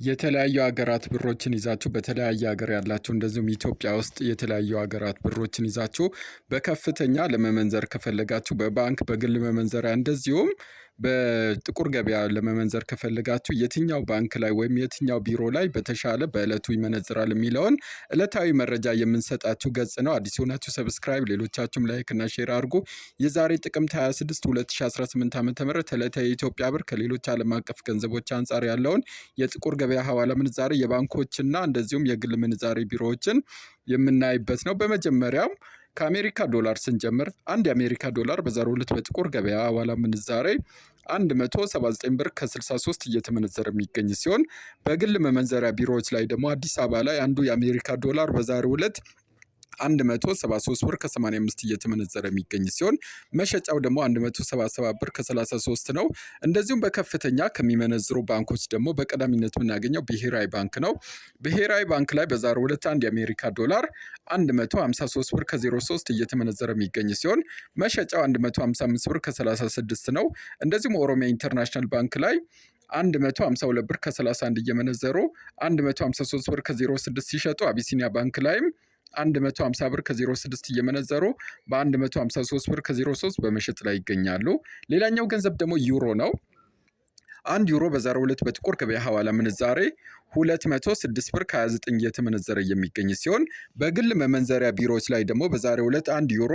የተለያዩ ሀገራት ብሮችን ይዛችሁ በተለያየ ሀገር ያላችሁ እንደዚሁም ኢትዮጵያ ውስጥ የተለያዩ ሀገራት ብሮችን ይዛችሁ በከፍተኛ ለመመንዘር ከፈለጋችሁ በባንክ በግል መመንዘሪያ እንደዚሁም በጥቁር ገበያ ለመመንዘር ከፈለጋችሁ የትኛው ባንክ ላይ ወይም የትኛው ቢሮ ላይ በተሻለ በዕለቱ ይመነዝራል የሚለውን ዕለታዊ መረጃ የምንሰጣችሁ ገጽ ነው። አዲስ የሆናችሁ ሰብስክራይብ፣ ሌሎቻችሁም ላይክ እና ሼር አድርጉ። የዛሬ ጥቅምት 26 2018 ዓ.ም ዕለታዊ የኢትዮጵያ ብር ከሌሎች ዓለም አቀፍ ገንዘቦች አንጻር ያለውን የጥቁር ገበያ ሐዋላ ምንዛሬ የባንኮችና እንደዚሁም የግል ምንዛሬ ቢሮዎችን የምናይበት ነው። በመጀመሪያም ከአሜሪካ ዶላር ስንጀምር አንድ የአሜሪካ ዶላር በዛሬው ዕለት በጥቁር ገበያ ሐዋላ ምንዛሬ 179 ብር ከ63 እየተመነዘረ የሚገኝ ሲሆን በግል መመንዘሪያ ቢሮዎች ላይ ደግሞ አዲስ አበባ ላይ አንዱ የአሜሪካ ዶላር በዛሬው ዕለት 173 ብር ከ85 እየተመነዘረ የሚገኝ ሲሆን መሸጫው ደግሞ 177 ብር ከ33 ነው። እንደዚሁም በከፍተኛ ከሚመነዝሩ ባንኮች ደግሞ በቀዳሚነት የምናገኘው ብሔራዊ ባንክ ነው። ብሔራዊ ባንክ ላይ በዛሬው ዕለት አንድ የአሜሪካ ዶላር 153 ብር ከ03 እየተመነዘረ የሚገኝ ሲሆን መሸጫው 155 ብር ከ36 ነው። እንደዚሁም ኦሮሚያ ኢንተርናሽናል ባንክ ላይ 152 ብር ከ31 እየመነዘሩ 153 ብር ከ06 ሲሸጡ አቢሲኒያ ባንክ ላይም 150 ብር ከ06 እየመነዘሩ በ153 ብር ከ03 በመሸጥ ላይ ይገኛሉ። ሌላኛው ገንዘብ ደግሞ ዩሮ ነው። አንድ ዩሮ በዛሬው ዕለት በጥቁር ገበያ ሐዋላ ምንዛሬ 206 ብር ከ29 እየተመነዘረ የሚገኝ ሲሆን በግል መመንዘሪያ ቢሮዎች ላይ ደግሞ በዛሬው ዕለት አንድ ዩሮ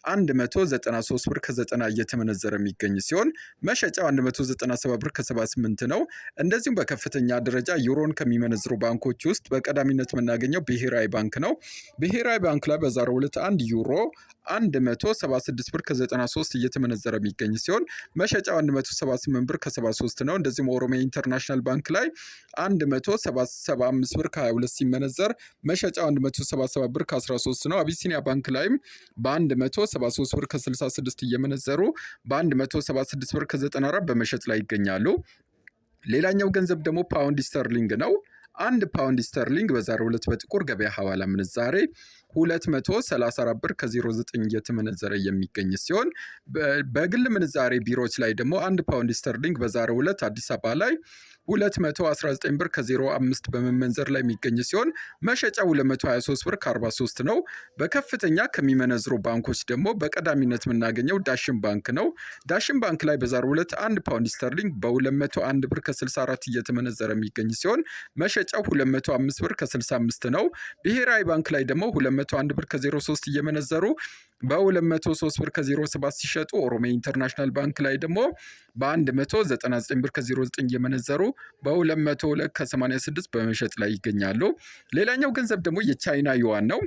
193 ብር ከ90 እየተመነዘረ የሚገኝ ሲሆን መሸጫው 197 ብር ከ78 ነው። እንደዚሁም በከፍተኛ ደረጃ ዩሮን ከሚመነዝሩ ባንኮች ውስጥ በቀዳሚነት የምናገኘው ብሔራዊ ባንክ ነው። ብሔራዊ ባንክ ላይ በዛሬው ዕለት አንድ ዩሮ 176 ብር ከ93 እየተመነዘረ የሚገኝ ሲሆን መሸጫው 178 ብር ከ73 ነው። እንደዚሁም ኦሮሚያ ኢንተርናሽናል ባንክ ላይ 175 ብር ከ22 ሲመነዘር መሸጫው 177 ብር ከ13 ነው። አቢሲኒያ ባንክ ላይም በ173 ብር ከ66 እየመነዘሩ በ176 ብር ከ94 በመሸጥ ላይ ይገኛሉ። ሌላኛው ገንዘብ ደግሞ ፓውንድ ስተርሊንግ ነው። አንድ ፓውንድ ስተርሊንግ በዛሬው ዕለት በጥቁር ገበያ ሐዋላ ምንዛሬ 234 ብር ከ09 እየተመነዘረ የሚገኝ ሲሆን በግል ምንዛሬ ቢሮዎች ላይ ደግሞ አንድ ፓውንድ ስተርሊንግ በዛሬው ዕለት አዲስ አበባ ላይ 219 ብር ከ05 በመመንዘር ላይ የሚገኝ ሲሆን መሸጫው 223 ብር ከ43 ነው። በከፍተኛ ከሚመነዝሩ ባንኮች ደግሞ በቀዳሚነት የምናገኘው ዳሽን ባንክ ነው። ዳሽን ባንክ ላይ በዛሬው ዕለት አንድ ፓውንድ ስተርሊንግ በ201 ብር ከ64 እየተመነዘረ የሚገኝ ሲሆን መሸጫው 205 ብር ከ65 ነው። ብሔራዊ ባንክ ላይ ደግሞ 201 ብር ከ03 እየመነዘሩ በ203 ብር ከ07 ሲሸጡ ኦሮሚያ ኢንተርናሽናል ባንክ ላይ ደግሞ በ199 ብር ከ09 እየመነዘሩ በ202 ከ86 በመሸጥ ላይ ይገኛሉ። ሌላኛው ገንዘብ ደግሞ የቻይና ዩዋን ነው።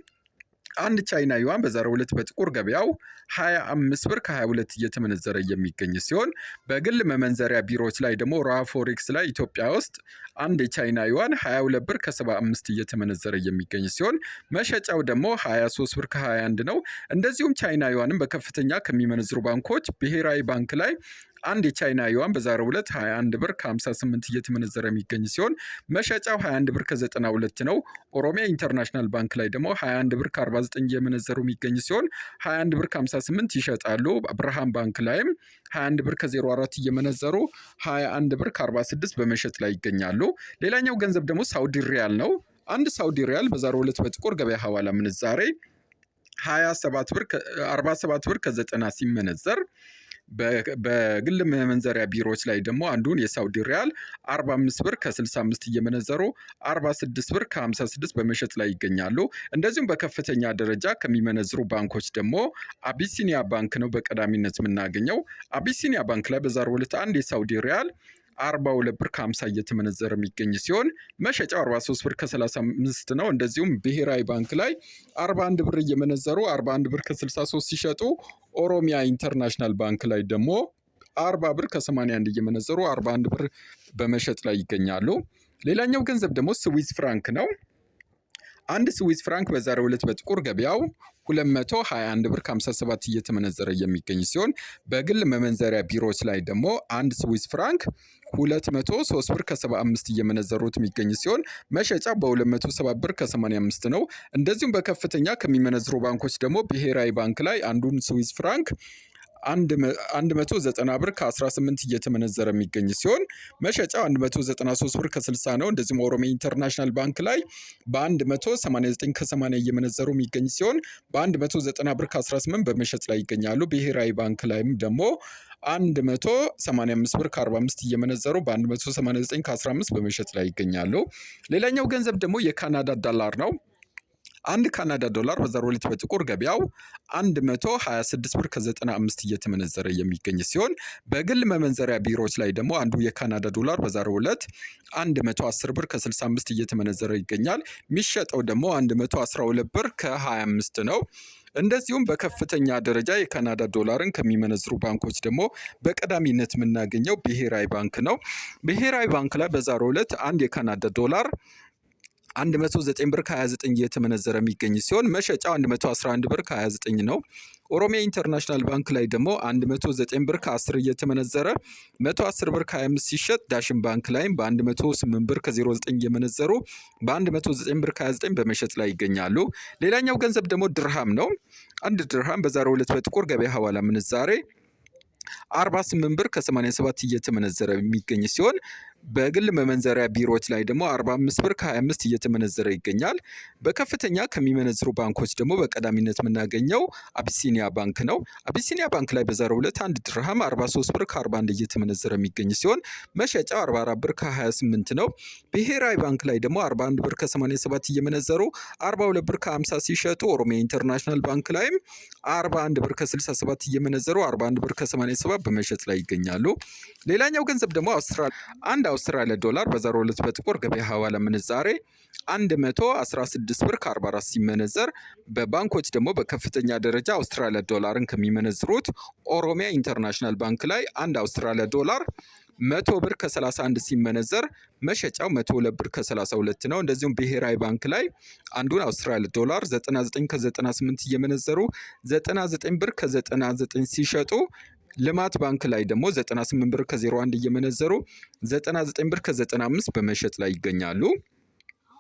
አንድ ቻይና ዩዋን በዛሬው ዕለት በጥቁር ገበያው 25 ብር ከ22 እየተመነዘረ የሚገኝ ሲሆን በግል መመንዘሪያ ቢሮዎች ላይ ደግሞ ሮሃ ፎሬክስ ላይ ኢትዮጵያ ውስጥ አንድ የቻይና ዩዋን 22 ብር ከ75 እየተመነዘረ የሚገኝ ሲሆን መሸጫው ደግሞ 23 ብር ከ21 ነው። እንደዚሁም ቻይና ዩዋንም በከፍተኛ ከሚመነዝሩ ባንኮች ብሔራዊ ባንክ ላይ አንድ የቻይና ዩዋን በዛሬው ዕለት 21 ብር ከ58 እየተመነዘረ የሚገኝ ሲሆን መሸጫው 21 ብር ከ92 ነው። ኦሮሚያ ኢንተርናሽናል ባንክ ላይ ደግሞ 21 ብር ከ49 እየመነዘሩ የሚገኝ ሲሆን 21 ብር ከ58 ይሸጣሉ። ብርሃን ባንክ ላይም 21 ብር ከ04 እየመነዘሩ 21 ብር ከ46 በመሸጥ ላይ ይገኛሉ። ሌላኛው ገንዘብ ደግሞ ሳውዲ ሪያል ነው። አንድ ሳውዲ ሪያል በዛሬው ዕለት በጥቁር ገበያ ሐዋላ ምንዛሬ 47 ብር ከ90 ሲመነዘር በግል መመንዘሪያ ቢሮዎች ላይ ደግሞ አንዱን የሳውዲ ሪያል 45 ብር ከ65 እየመነዘሩ 46 ብር ከ56 በመሸጥ ላይ ይገኛሉ። እንደዚሁም በከፍተኛ ደረጃ ከሚመነዝሩ ባንኮች ደግሞ አቢሲኒያ ባንክ ነው በቀዳሚነት የምናገኘው። አቢሲኒያ ባንክ ላይ በዛሬው ዕለት አንድ የሳውዲ ሪያል 42 ብር ከ50 እየተመነዘረ የሚገኝ ሲሆን መሸጫው 43 ብር ከ35 ነው። እንደዚሁም ብሔራዊ ባንክ ላይ 41 ብር እየመነዘሩ 41 ብር ከ63 ሲሸጡ ኦሮሚያ ኢንተርናሽናል ባንክ ላይ ደግሞ 40 ብር ከ81 እየመነዘሩ 41 ብር በመሸጥ ላይ ይገኛሉ። ሌላኛው ገንዘብ ደግሞ ስዊዝ ፍራንክ ነው። አንድ ስዊዝ ፍራንክ በዛሬው ዕለት በጥቁር ገበያው 221 ብር ከ57 እየተመነዘረ የሚገኝ ሲሆን በግል መመንዘሪያ ቢሮዎች ላይ ደግሞ አንድ ስዊዝ ፍራንክ 203 ብር ከ75 እየመነዘሩት የሚገኝ ሲሆን መሸጫ በ207 ብር ከ85 ነው። እንደዚሁም በከፍተኛ ከሚመነዝሩ ባንኮች ደግሞ ብሔራዊ ባንክ ላይ አንዱን ስዊዝ ፍራንክ 190 ብር ከ18 እየተመነዘረ የሚገኝ ሲሆን መሸጫው 193 ብር ከ60 ነው። እንደዚሁም ኦሮሚያ ኢንተርናሽናል ባንክ ላይ በ189 ከ80 እየመነዘሩ የሚገኝ ሲሆን በ190 ብር ከ18 በመሸጥ ላይ ይገኛሉ። ብሔራዊ ባንክ ላይም ደግሞ 185 ብር ከ45 እየመነዘሩ በ189 ከ15 በመሸጥ ላይ ይገኛሉ። ሌላኛው ገንዘብ ደግሞ የካናዳ ዶላር ነው። አንድ ካናዳ ዶላር በዛሬው ዕለት በጥቁር ገበያው 126 ብር ከ95 እየተመነዘረ የሚገኝ ሲሆን በግል መመንዘሪያ ቢሮዎች ላይ ደግሞ አንዱ የካናዳ ዶላር በዛሬው ዕለት 110 ብር ከ65 እየተመነዘረ ይገኛል። የሚሸጠው ደግሞ 112 ብር ከ25 ነው። እንደዚሁም በከፍተኛ ደረጃ የካናዳ ዶላርን ከሚመነዝሩ ባንኮች ደግሞ በቀዳሚነት የምናገኘው ብሔራዊ ባንክ ነው። ብሔራዊ ባንክ ላይ በዛሬው ዕለት አንድ የካናዳ ዶላር 109 ብር ከ29 እየተመነዘረ የሚገኝ ሲሆን መሸጫው 111 ብር ከ29 ነው። ኦሮሚያ ኢንተርናሽናል ባንክ ላይ ደግሞ 109 ብር ከ10 እየተመነዘረ 110 ብር ከ25 ሲሸጥ፣ ዳሽን ባንክ ላይም በ108 ብር ከ09 እየመነዘሩ በ109 ብር ከ29 በመሸጥ ላይ ይገኛሉ። ሌላኛው ገንዘብ ደግሞ ድርሃም ነው። አንድ ድርሃም በዛሬው ዕለት በጥቁር ገበያ ሐዋላ ምንዛሬ 48 ብር ከ87 እየተመነዘረ የሚገኝ ሲሆን በግል መመንዘሪያ ቢሮዎች ላይ ደግሞ 45 ብር ከ25 እየተመነዘረ ይገኛል። በከፍተኛ ከሚመነዝሩ ባንኮች ደግሞ በቀዳሚነት የምናገኘው አቢሲኒያ ባንክ ነው። አቢሲኒያ ባንክ ላይ በዛሬው ዕለት አንድ ድርሃም 43 ብር ከ41 እየተመነዘረ የሚገኝ ሲሆን መሸጫው 44 ብር ከ28 ነው። ብሔራዊ ባንክ ላይ ደግሞ 41 ብር ከ87 እየመነዘሩ 42 ብር ከ50 ሲሸጡ፣ ኦሮሚያ ኢንተርናሽናል ባንክ ላይም 41 ብር ከ67 እየመነዘሩ 41 ብር ከ87 በመሸጥ ላይ ይገኛሉ። ሌላኛው ገንዘብ ደግሞ አንድ አውስትራሊያ ዶላር በዛሬው ዕለት በጥቁር ገበያ ሐዋላ ምንዛሬ 116 ብር ከ44 ሲመነዘር በባንኮች ደግሞ በከፍተኛ ደረጃ አውስትራሊያ ዶላርን ከሚመነዝሩት ኦሮሚያ ኢንተርናሽናል ባንክ ላይ አንድ አውስትራሊያ ዶላር 100 ብር ከ31 ሲመነዘር መሸጫው 102 ብር ከ32 ነው። እንደዚሁም ብሔራዊ ባንክ ላይ አንዱን አውስትራሊያ ዶላር 99 ከ98 እየመነዘሩ 99 ብር ከ99 ሲሸጡ፣ ልማት ባንክ ላይ ደግሞ 98 ብር ከ01 እየመነዘሩ 99 ብር ከ95 በመሸጥ ላይ ይገኛሉ።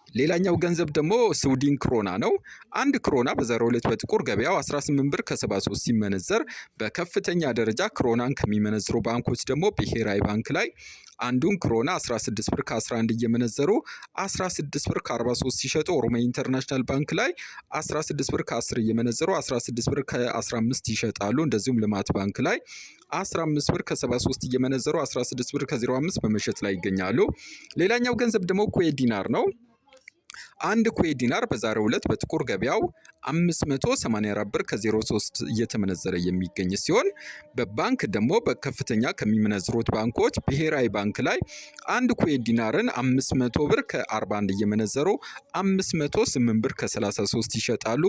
ሌላኛው ገንዘብ ደግሞ ስዊድን ክሮና ነው። አንድ ክሮና በዛሬው ዕለት በጥቁር ገበያው 18 ብር ከ73 ሲመነዘር በከፍተኛ ደረጃ ክሮናን ከሚመነዝሩ ባንኮች ደግሞ ብሔራዊ ባንክ ላይ አንዱን ክሮና 16 ብር ከ11 እየመነዘሩ 16 ብር ከ43 ሲሸጡ፣ ኦሮሚያ ኢንተርናሽናል ባንክ ላይ 16 ብር ከ10 እየመነዘሩ 16 ብር ከ15 ይሸጣሉ። እንደዚሁም ልማት ባንክ ላይ 15 ብር ከ73 እየመነዘሩ 16 ብር ከ05 በመሸጥ ላይ ይገኛሉ። ሌላኛው ገንዘብ ደግሞ ኩዌት ዲናር ነው። አንድ ኩዌት ዲናር በዛሬው ዕለት በጥቁር ገበያው 584 ብር ከ03 እየተመነዘረ የሚገኝ ሲሆን በባንክ ደግሞ በከፍተኛ ከሚመነዝሩት ባንኮች ብሔራዊ ባንክ ላይ አንድ ኩዌት ዲናርን 500 ብር ከ41 እየመነዘሩ 508 ብር ከ33 ይሸጣሉ።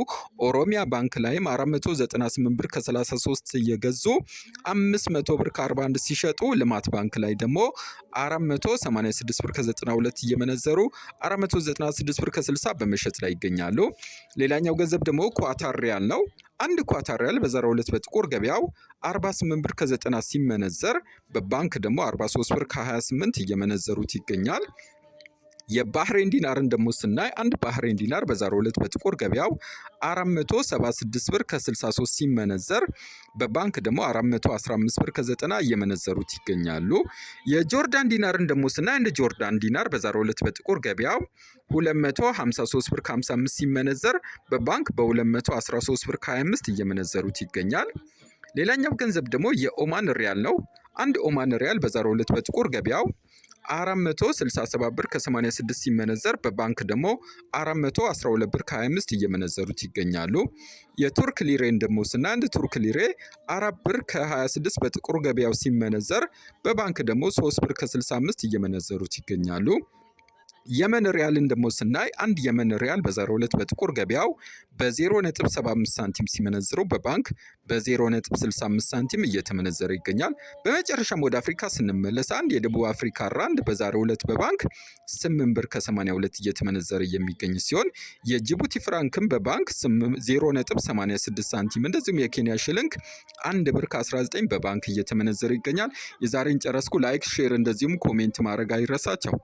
ኦሮሚያ ባንክ ላይም 498 ብር ከ33 እየገዙ 500 ብር ከ41 ሲሸጡ፣ ልማት ባንክ ላይ ደግሞ 486 ብር ከ92 እየመነዘሩ 496 ብር ከ60 በመሸጥ ላይ ይገኛሉ። ሌላኛው ገንዘብ ደግሞ ኳታር ሪያል ነው። አንድ ኳታር ሪያል በዛሬው ዕለት በጥቁር ገበያው 48 ብር ከ90 ሲመነዘር በባንክ ደግሞ 43 ብር ከ28 እየመነዘሩት ይገኛል። የባህሬን ዲናርን ደግሞ ስናይ አንድ ባህሬን ዲናር በዛሬው ዕለት በጥቁር ገበያው 476 ብር ከ63 ሲመነዘር በባንክ ደግሞ 415 ብር ከ90 እየመነዘሩት ይገኛሉ። የጆርዳን ዲናርን ደግሞ ስናይ አንድ ጆርዳን ዲናር በዛሬው ዕለት በጥቁር ገበያው 253 ብር ከ55 ሲመነዘር በባንክ በ213 ብር ከ25 እየመነዘሩት ይገኛል። ሌላኛው ገንዘብ ደግሞ የኦማን ሪያል ነው። አንድ ኦማን ሪያል በዛሬው ዕለት በጥቁር ገበያው 467 ብር ከ86 ሲመነዘር በባንክ ደግሞ 412 ብር ከ25 እየመነዘሩት ይገኛሉ። የቱርክ ሊሬን ደግሞ ስናይ አንድ ቱርክ ሊሬ 4 ብር ከ26 በጥቁር ገበያው ሲመነዘር በባንክ ደግሞ 3 ብር ከ65 እየመነዘሩት ይገኛሉ። የመን ሪያልን ደግሞ ስናይ አንድ የመን ሪያል በዛሬው ዕለት በጥቁር ገበያው በ0.75 ሳንቲም ሲመነዝሩ በባንክ በ0.65 ሳንቲም እየተመነዘረ ይገኛል። በመጨረሻም ወደ አፍሪካ ስንመለስ አንድ የደቡብ አፍሪካ ራንድ በዛሬው ዕለት በባንክ 8 ብር ከ82 እየተመነዘረ የሚገኝ ሲሆን የጅቡቲ ፍራንክም በባንክ 0.86 ሳንቲም እንደዚሁም የኬንያ ሽልንግ 1 ብር ከ19 በባንክ እየተመነዘረ ይገኛል። የዛሬን ጨረስኩ። ላይክ፣ ሼር እንደዚሁም ኮሜንት ማድረግ አይረሳቸው።